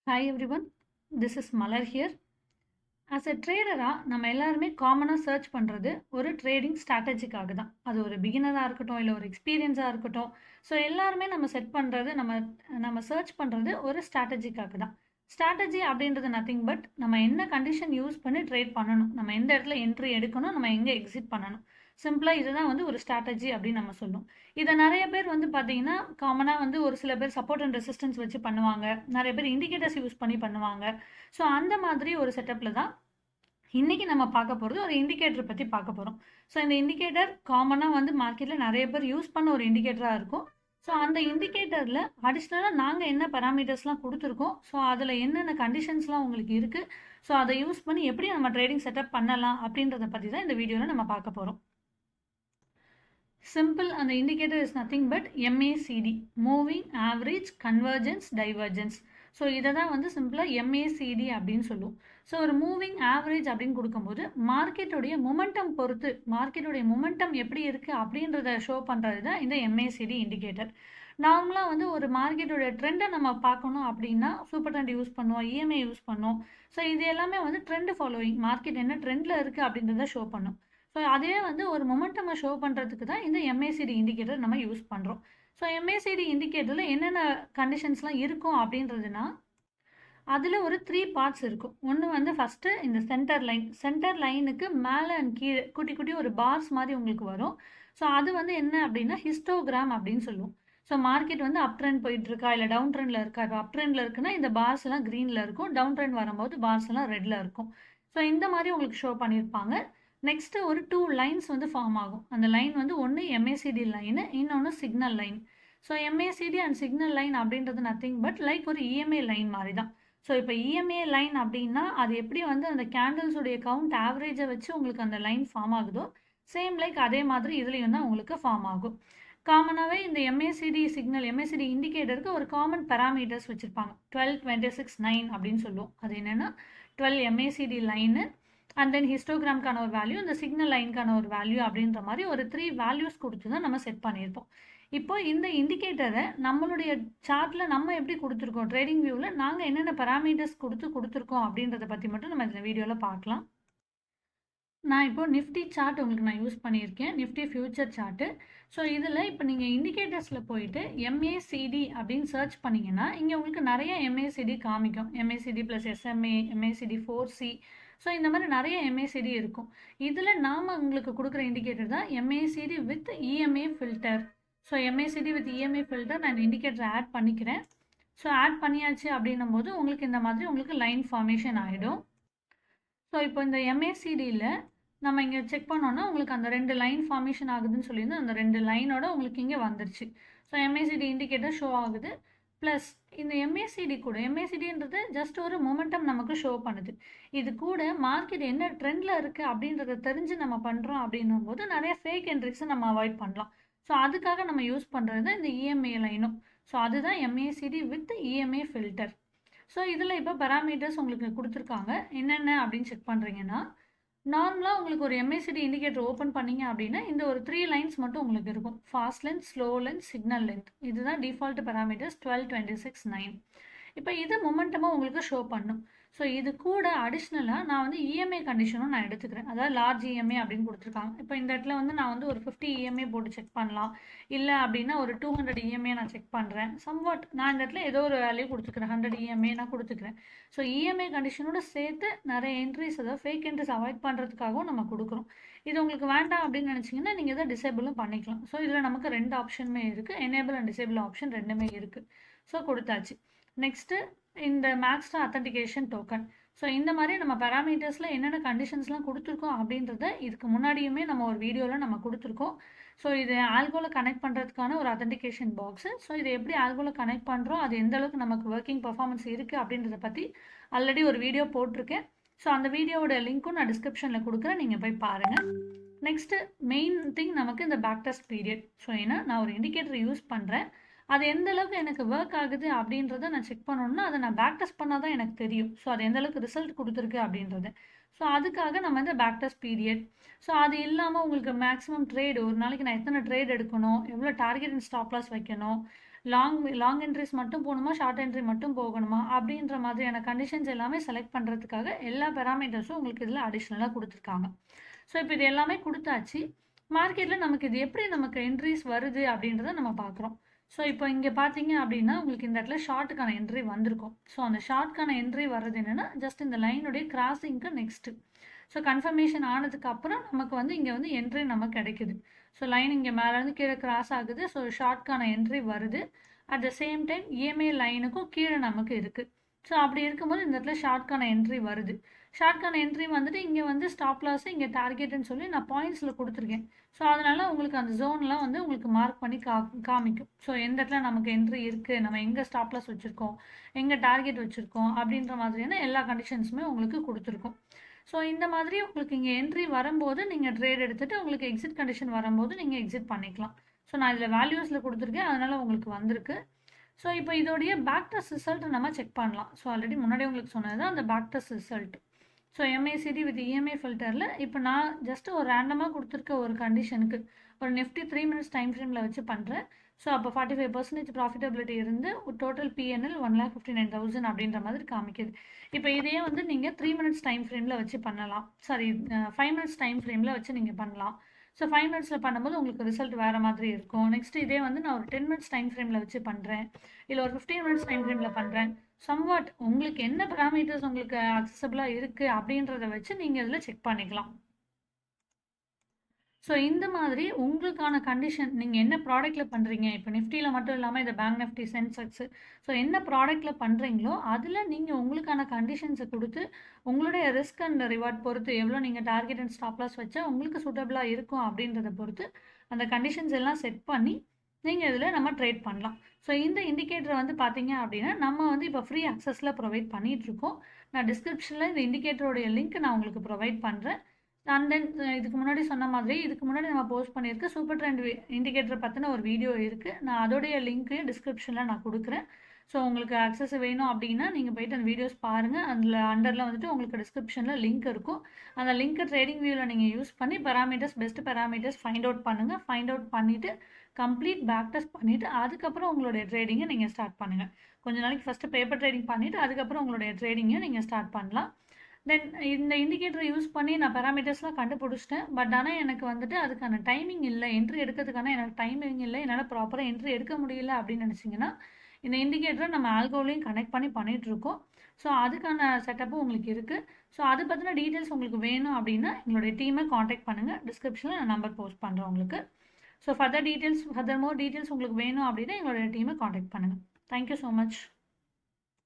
Hi everyone, this is Malar here. As a trader, நம்ம எல்லாருமே காமனாக சர்ச் பண்ணுறது ஒரு ட்ரேடிங் ஸ்ட்ராட்டஜிக்காக தான். அது ஒரு பிகினராக இருக்கட்டும், இல்லை ஒரு எக்ஸ்பீரியன்ஸாக இருக்கட்டும். ஸோ எல்லாருமே நம்ம செட் பண்ணுறது, நம்ம சர்ச் பண்ணுறது ஒரு ஸ்ட்ராட்டஜிக்காக தான். ஸ்ட்ராட்டஜி அப்படின்றது நத்திங் பட் நம்ம என்ன கண்டிஷன் யூஸ் பண்ணி ட்ரேட் பண்ணணும், நம்ம எந்த இடத்துல என்ட்ரி எடுக்கணும், நம்ம எங்கே எக்ஸிட் பண்ணணும். சிம்பிளாக இதுதான் வந்து ஒரு ஸ்ட்ராட்டஜி அப்படின்னு நம்ம சொல்லுவோம். இதை நிறைய பேர் வந்து பார்த்தீங்கன்னா காமனாக வந்து ஒரு சில பேர் சப்போர்ட் அண்ட் ரெசிஸ்டன்ஸ் வச்சு பண்ணுவாங்க, நிறைய பேர் இண்டிகேட்டர்ஸ் யூஸ் பண்ணி பண்ணுவாங்க. ஸோ அந்த மாதிரி ஒரு செட்டப்பில் தான் இன்னைக்கு நம்ம பார்க்க போகிறது ஒரு இண்டிகேட்டர் பற்றி பார்க்க போகிறோம். ஸோ இந்த இண்டிகேட்டர் காமனாக வந்து மார்க்கெட்டில் நிறைய பேர் யூஸ் பண்ண ஒரு இண்டிகேட்டராக இருக்கும். ஸோ அந்த இண்டிகேட்டரில் அடிஷ்னலாக நாங்கள் என்ன பேராமீட்டர்ஸ்லாம் கொடுத்துருக்கோம், ஸோ அதில் என்னென்ன கண்டிஷன்ஸ்லாம் உங்களுக்கு இருக்குது, ஸோ அதை யூஸ் பண்ணி எப்படி நம்ம ட்ரேடிங் செட்டப் பண்ணலாம் அப்படின்றத பற்றி தான் இந்த வீடியோவில் நம்ம பார்க்க போகிறோம். சிம்பிள், அந்த indicator is nothing but MACD, moving average convergence divergence. So இதை தான் வந்து சிம்பிளாக MACD அப்படின்னு சொல்லுவோம். ஸோ ஒரு மூவிங் ஆவரேஜ் அப்படின்னு கொடுக்கும்போது மார்க்கெட்டுடைய மொமெண்டம் பொறுத்து, மார்க்கெட்டுடைய மொமெண்டம் எப்படி இருக்குது அப்படின்றத ஷோ பண்ணுறது தான் இந்த MACD இண்டிகேட்டர். நார்மலாக வந்து ஒரு மார்க்கெட்டோட ட்ரெண்டை நம்ம பார்க்கணும் அப்படின்னா சூப்பர் ட்ரெண்ட் யூஸ் பண்ணுவோம், EMA யூஸ் பண்ணுவோம். ஸோ இது எல்லாமே வந்து ட்ரெண்ட் ஃபாலோயிங், மார்க்கெட் என்ன ட்ரெண்டில் இருக்குது அப்படின்றத ஷோ பண்ணும். ஸோ அதே வந்து ஒரு மொமெண்டமை ஷோ பண்ணுறதுக்கு தான் இந்த MACD இண்டிகேட்டர் நம்ம யூஸ் பண்ணுறோம். ஸோ MACD இண்டிகேட்டரில் என்னென்ன கண்டிஷன்ஸ்லாம் இருக்கும் அப்படின்றதுனா, அதில் ஒரு 3 பார்ட்ஸ் இருக்கும். ஒன்று வந்து ஃபஸ்ட்டு இந்த சென்டர் லைனுக்கு மேலே அண்ட் கீழே குட்டி குட்டி ஒரு பார்ஸ் மாதிரி உங்களுக்கு வரும். ஸோ அது வந்து என்ன அப்படின்னா ஹிஸ்டோகிராம் அப்படின்னு சொல்லுவோம். ஸோ மார்க்கெட் வந்து அப் ட்ரெண்ட் போயிட்டுருக்கா இல்லை டவுன் ட்ரெண்டில் இருக்கா. இப்போ அப் ட்ரெண்டில் இருக்குன்னா இந்த பார்ஸ் எல்லாம் க்ரீனில் இருக்கும், டவுன் ட்ரெண்ட் வரும்போது பார்ஸ் எல்லாம் ரெட்டில் இருக்கும். ஸோ இந்த மாதிரி உங்களுக்கு ஷோ பண்ணியிருப்பாங்க. நெக்ஸ்ட்டு ஒரு 2 லைன்ஸ் வந்து ஃபார்ம் ஆகும். அந்த லைன் வந்து ஒன்று MACD லைனு, இன்னொன்று signal line. So MACD and signal line அப்படின்றது நத்திங் பட் லைக் ஒரு EMA லைன் மாதிரி தான். ஸோ இப்போ EMA லைன் அப்படின்னா அது எப்படி வந்து அந்த கேண்டில்ஸுடைய கவுண்ட் ஆவரேஜை வச்சு உங்களுக்கு அந்த லைன் ஃபார்ம் ஆகுதோ, சேம் லைக் அதே மாதிரி இதுலேயும் தான் உங்களுக்கு ஃபார்ம் ஆகும். காமனாகவே இந்த MACD இண்டிகேட்டருக்கு ஒரு காமன் பேராமீட்டர்ஸ் வச்சுருப்பாங்க. 12, 26, 9 அப்படின்னு சொல்லுவோம். அது என்னென்னா 12 MACD லைனு அண்ட் தென் ஹிஸ்டோகிராம்கான ஒரு வேல்யூ, இந்த சிக்னல் லைனுக்கான ஒரு வேல்யூ அப்படின்ற மாதிரி ஒரு 3 வேல்யூஸ் கொடுத்து தான் நம்ம செட் பண்ணியிருப்போம். இப்போ இந்த இண்டிகேட்டரை நம்மளுடைய சார்ட்டில் நம்ம எப்படி கொடுத்துருக்கோம், ட்ரேடிங் வியூவில் நாங்கள் என்னென்ன பேராமீட்டர்ஸ் கொடுத்துருக்கோம் அப்படின்றத பற்றி மட்டும் நம்ம இந்த வீடியோவில் பார்க்கலாம். நான் இப்போ நிஃப்டி சார்ட் உங்களுக்கு நான் யூஸ் பண்ணியிருக்கேன், நிஃப்டி ஃபியூச்சர் சார்ட்டு. ஸோ இதில் இப்போ நீங்கள் இண்டிகேட்டர்ஸில் போயிட்டு MACD அப்படின்னு சர்ச் பண்ணிங்கன்னா இங்கே உங்களுக்கு நிறைய MACD காமிக்கும். MACD + SMA, MACD 4C. So இந்த மாதிரி நிறைய MACD இருக்கும். இதில் நாம் உங்களுக்கு கொடுக்குற இண்டிகேட்டர் தான் MACD with EMA filter. So MACD with EMA filter நான் இண்டிகேட்டரை ஆட் பண்ணிக்கிறேன். ஸோ ஆட் பண்ணியாச்சு அப்படின்னும் போது உங்களுக்கு இந்த மாதிரி உங்களுக்கு லைன் ஃபார்மேஷன் ஆகிடும். ஸோ இப்போ இந்த MACDயில் நம்ம இங்கே செக் பண்ணோன்னா உங்களுக்கு அந்த 2 லைன் ஃபார்மேஷன் ஆகுதுன்னு சொல்லியிருந்து அந்த 2 லைனோட உங்களுக்கு இங்கே வந்துருச்சு. ஸோ MACD இண்டிகேட்டர் ஷோ ஆகுது. ப்ளஸ் இந்த MACD கூட, MACDன்றது ஜஸ்ட் ஒரு மொமெண்டம் நமக்கு ஷோ பண்ணுது. இது கூட மார்க்கெட் என்ன ட்ரெண்டில் இருக்குது அப்படின்றத தெரிஞ்சு நம்ம பண்ணுறோம் அப்படின்னும் போது நிறைய ஃபேக் என்ட்ரிஸை நம்ம அவாய்ட் பண்ணலாம். ஸோ அதுக்காக நம்ம யூஸ் பண்ணுறது தான் இந்த EMA லைனும். ஸோ அதுதான் MACD with EMA filter. So இதில் இப்போ பேராமீட்டர்ஸ் உங்களுக்கு கொடுத்துருக்காங்க. என்னென்ன அப்படின்னு செக் பண்ணுறீங்கன்னா, நார்மலாக உங்களுக்கு ஒரு MACD இண்டிகேட்டர் ஓப்பன் பண்ணிங்க அப்படின்னா இந்த ஒரு 3 லைன்ஸ் மட்டும் உங்களுக்கு இருக்கும். Fast length, slow length, signal length. இதுதான் டிஃபால்ட் பேராமீட்டர்ஸ் 12, 26, 9. இப்போ இது மொமெண்டமாக உங்களுக்கு ஷோ பண்ணும். ஸோ இது கூட அடிஷ்னலாக நான் வந்து EMA கண்டிஷனும் நான் எடுத்துக்கிறேன். அதாவது லார்ஜ் EMA அப்படின்னு கொடுத்துருக்காங்க. இப்போ இந்த இடத்துல வந்து நான் வந்து ஒரு 50 EMA போட்டு செக் பண்ணலாம். இல்லை அப்படின்னா ஒரு 200 EMA நான் செக் பண்ணுறேன். சம்வாட் நான் இந்த இடத்துல ஏதோ ஒரு வேல்யூ கொடுத்துக்கிறேன், 100 EMA நான் கொடுத்துக்கிறேன். ஸோ EMA கண்டிஷனோட சேர்த்து நிறைய என்ட்ரிஸ், அதாவது ஃபேக் என்ட்ரிஸ் அவாய்ட் பண்ணுறதுக்காகவும் நம்ம கொடுக்குறோம். இது உங்களுக்கு வேண்டாம் அப்படின்னு நினச்சிங்கன்னா நீங்கள் இதை டிசேபிளும் பண்ணிக்கலாம். ஸோ இதில் நமக்கு 2 ஆப்ஷனுமே இருக்குது, எனேபிள் அண்ட் டிசேபிள் ஆப்ஷன் ரெண்டுமே இருக்குது. ஸோ கொடுத்தாச்சு. நெக்ஸ்ட்டு இந்த மேக்ஸ்டர் அத்தன்டிகேஷன் டோக்கன். ஸோ இந்த மாதிரி நம்ம பேராமீட்டர்ஸில் என்னென்ன கண்டிஷன்ஸ்லாம் கொடுத்துருக்கோம் அப்படின்றத இதுக்கு முன்னாடியுமே நம்ம ஒரு வீடியோவில் நம்ம கொடுத்துருக்கோம். ஸோ இது ஆல்கோவில் கனெக்ட் பண்ணுறதுக்கான ஒரு அத்தன்டிகேஷன் பாக்ஸு. ஸோ இது எப்படி ஆல்கோவில் கனெக்ட் பண்ணுறோம், அது எந்த அளவுக்கு நமக்கு ஒர்க்கிங் பர்ஃபார்மன்ஸ் இருக்குது அப்படின்றத பற்றி ஆல்ரெடி ஒரு வீடியோ போட்டிருக்கேன். ஸோ அந்த வீடியோவோட லிங்க்கும் நான் டிஸ்கிரிப்ஷனில் கொடுக்குறேன், நீங்கள் போய் பாருங்கள். நெக்ஸ்ட்டு மெயின் திங் நமக்கு இந்த பேக் டெஸ்ட் பீரியட். ஸோ ஏன்னா நான் ஒரு இண்டிகேட்டர் யூஸ் பண்ணுறேன், அது எந்த அளவுக்கு எனக்கு ஒர்க் ஆகுது அப்படின்றத நான் செக் பண்ணணும்னா அதை நான் பேக் டெஸ்ட் பண்ணால் தான் எனக்கு தெரியும். ஸோ அது எந்த அளவுக்கு ரிசல்ட் கொடுத்துருக்கு அப்படின்றது. ஸோ அதுக்காக நம்ம இந்த பேக் டெஸ்ட் பீரியட். ஸோ அது இல்லாமல் உங்களுக்கு மேக்ஸிமம் ட்ரேடு, ஒரு நாளைக்கு நான் எத்தனை ட்ரேட் எடுக்கணும், எவ்வளோ டார்கெட் அண்ட் ஸ்டாப் லாஸ் வைக்கணும், லாங் என்ட்ரிஸ் மட்டும் போகணுமா, ஷார்ட் என்ட்ரி மட்டும் போகணுமா அப்படின்ற மாதிரியான கண்டிஷன்ஸ் எல்லாமே செலக்ட் பண்ணுறதுக்காக எல்லா பேராமீட்டர்ஸும் உங்களுக்கு இதில் அடிஷ்னலாக கொடுத்துருக்காங்க. ஸோ இப்போ இது எல்லாமே கொடுத்தாச்சு. மார்க்கெட்டில் நமக்கு இது எப்படி நமக்கு என்ட்ரிஸ் வருது அப்படின்றத நம்ம பார்க்குறோம். ஸோ இப்போ இங்கே பார்த்தீங்க அப்படின்னா உங்களுக்கு இந்த இடத்துல ஷார்ட்டுக்கான என்ட்ரி வந்திருக்கும். ஸோ அந்த ஷார்ட்கான என்ட்ரி வர்றது என்னென்னா ஜஸ்ட் இந்த லைனுடைய கிராசிங்க்கு நெக்ஸ்ட்டு. ஸோ கன்ஃபர்மேஷன் ஆனதுக்கு அப்புறம் நமக்கு வந்து இங்கே வந்து என்ட்ரி நமக்கு கிடைக்குது. ஸோ லைன் இங்கே மேலேருந்து கீழே கிராஸ் ஆகுது. ஸோ ஷார்ட்கான என்ட்ரி வருது. At the same time EMI லைனுக்கும் கீழே நமக்கு இருக்குது. ஸோ அப்படி இருக்கும்போது இந்த இடத்துல ஷார்ட்கான என்ட்ரி வருது. ஷார்ட்கான என்ட்ரி வந்துட்டு இங்கே வந்து ஸ்டாப் லாஸ், இங்கே டார்கெட்டுன்னு சொல்லி நான் பாயிண்ட்ஸில் கொடுத்துருக்கேன். ஸோ அதனால் உங்களுக்கு அந்த ஜோன்லாம் வந்து உங்களுக்கு மார்க் பண்ணி காமிக்கும். ஸோ எந்த இடத்துல நமக்கு என்ட்ரி இருக்குது, நம்ம எங்கே ஸ்டாப் லாஸ் வச்சுருக்கோம், எங்கே டார்கெட் வச்சுருக்கோம் அப்படின்ற மாதிரியான எல்லா கண்டிஷன்ஸுமே உங்களுக்கு கொடுத்துருக்கும். ஸோ இந்த மாதிரி உங்களுக்கு இங்கே என்ட்ரி வரும்போது நீங்கள் ட்ரேட் எடுத்துகிட்டு உங்களுக்கு எக்ஸிட் கண்டிஷன் வரும்போது நீங்கள் எக்ஸிட் பண்ணிக்கலாம். ஸோ நான் இதில் வேல்யூஸில் கொடுத்துருக்கேன், அதனால் உங்களுக்கு வந்திருக்கு. ஸோ இப்போ இதோடைய பேக் டெஸ்ட் ரிசல்ட் நம்ம செக் பண்ணலாம். ஸோ ஆல்ரெடி முன்னாடி உங்களுக்கு சொன்னது தான் அந்த back test result. So MACD with EMI ஃபில்டரில் இப்போ நான் ஜஸ்ட்டு ஒரு ரேண்டமாக கொடுத்துருக்க ஒரு கண்டிஷனுக்கு ஒரு நிஃப்டி 3 மினிட்ஸ் டைம் ஃப்ரேமில் வச்சு பண்ணுறேன். ஸோ அப்போ 45% ப்ராஃபிட்டபிலிட்டி இருந்து டோட்டல் பிஎன்எல் 1,59,000 அப்படின்ற மாதிரி காமிக்குது. இப்போ இதையே வந்து நீங்கள் 3 மினிட்ஸ் டைம் ஃப்ரேமில் வச்சு பண்ணலாம். சாரி 5 மினிட்ஸ் டைம் ஃப்ரேமில் வச்சு நீங்கள் பண்ணலாம். ஸோ 5 மினிட்ஸில் பண்ணும்போது உங்களுக்கு ரிசல்ட் வேறு மாதிரி இருக்கும். நெக்ஸ்ட் இதே வந்து நான் ஒரு 10 மினிட்ஸ் டைம் ஃப்ரேமில் வச்சு பண்ணுறேன், இல்லை ஒரு 15 மினிட்ஸ் டைம் ஃப்ரேமில் பண்ணுறேன். சம்வாட் உங்களுக்கு என்ன பேராமீட்டர்ஸ் உங்களுக்கு அக்சசபிளாக இருக்குது அப்படின்றத வச்சு நீங்கள் இதில் செக் பண்ணிக்கலாம். ஸோ இந்த மாதிரி உங்களுக்கான கண்டிஷன் நீங்கள் என்ன ப்ராடக்ட்டில் பண்ணுறீங்க, இப்போ நிஃப்டியில் மட்டும் இல்லாமல் இந்த பேங்க் நிஃப்டி, சென்செக்ஸு, ஸோ என்ன ப்ராடக்ட்டில் பண்ணுறீங்களோ அதில் நீங்கள் உங்களுக்கான கண்டிஷன்ஸை கொடுத்து உங்களுடைய ரிஸ்க் அண்ட் ரிவார்ட் பொறுத்து எவ்வளோ நீங்கள் டார்கெட் அண்ட் ஸ்டாப் லாஸ் வச்சா உங்களுக்கு சூட்டபிளாக இருக்கும் அப்படின்றத பொறுத்து அந்த கண்டிஷன்ஸ் எல்லாம் செட் பண்ணி நீங்கள் இதில் நம்ம ட்ரேட் பண்ணலாம். ஸோ இந்த இண்டிகேட்டரை வந்து பார்த்தீங்க அப்படின்னா நம்ம வந்து இப்போ ஃப்ரீ அக்சஸில் ப்ரொவைட் பண்ணிகிட்ருக்கோம். நான் டிஸ்கிரிப்ஷனில் இந்த இண்டிகேட்டரோடைய லிங்க் நான் உங்களுக்கு ப்ரொவைட் பண்ணுறேன். அண்ட் தென் இதுக்கு முன்னாடி சொன்ன மாதிரி இதுக்கு முன்னாடி நம்ம போஸ்ட் பண்ணியிருக்க சூப்பர் ட்ரெண்ட் இண்டிகேட்டர் பற்றின ஒரு வீடியோ இருக்குது. நான் அதோடைய லிங்க்கு டிஸ்கிரிப்ஷனில் நான் கொடுக்குறேன். ஸோ உங்களுக்கு அக்சஸ் வேணும் அப்படின்னா நீங்கள் போய்ட்டு அந்த வீடியோஸ் பாருங்கள். அதில் அண்டரில் வந்துட்டு உங்களுக்கு டிஸ்கிரிப்ஷனில் லிங்க் இருக்கும். அந்த லிங்க்கை ட்ரேடிங் வியூவில் நீங்கள் யூஸ் பண்ணி பெஸ்ட் பேராமீட்டர்ஸ் ஃபைண்ட் அவுட் பண்ணுங்கள். ஃபைண்ட் அவுட் பண்ணிவிட்டு கம்ப்ளீட் பேக் டெஸ்ட் பண்ணிவிட்டு அதுக்கப்புறம் உங்களுடைய ட்ரேடிங்கை நீங்கள் ஸ்டார்ட் பண்ணுங்கள். கொஞ்ச நாளைக்கு ஃபஸ்ட்டு பேப்பர் ட்ரேடிங் பண்ணிவிட்டு அதுக்கப்புறம் உங்களுடைய ட்ரேடிங்கை நீங்கள் ஸ்டார்ட் பண்ணலாம். தென் இந்த இண்டிகேட்டரை யூஸ் பண்ணி நான் பேராமீட்டர்ஸ்லாம் கண்டுபிடிச்சிட்டேன். பட் ஆனால் எனக்கு வந்துட்டு அதுக்கான டைமிங் இல்லை, என்ட்ரி எடுக்கிறதுக்கான எனக்கு டைமிங் இல்லை, என்னால் ப்ராப்பராக என்ட்ரி எடுக்க முடியல அப்படின்னு நினச்சிங்கன்னா இந்த இண்டிகேட்டரை நம்ம ஆல்கோலையும் கனெக்ட் பண்ணி பண்ணிகிட்ருக்கோம். ஸோ அதுக்கான செட்டப்பும் உங்களுக்கு இருக்குது. ஸோ அதை பற்றின டீட்டெயில்ஸ் உங்களுக்கு வேணும் அப்படின்னா எங்களுடைய டீமை காண்டாக்ட் பண்ணுங்கள். டிஸ்கிரிப்ஷனில் நான் நம்பர் போஸ்ட் பண்ணுறேன் உங்களுக்கு. ஸோ ஃபர்தர் மோர் டீட்டெயில்ஸ் உங்களுக்கு வேணும் அப்படின்னா எங்களுடைய டீமை காண்டாக்ட் பண்ணுங்கள். Thank you so much.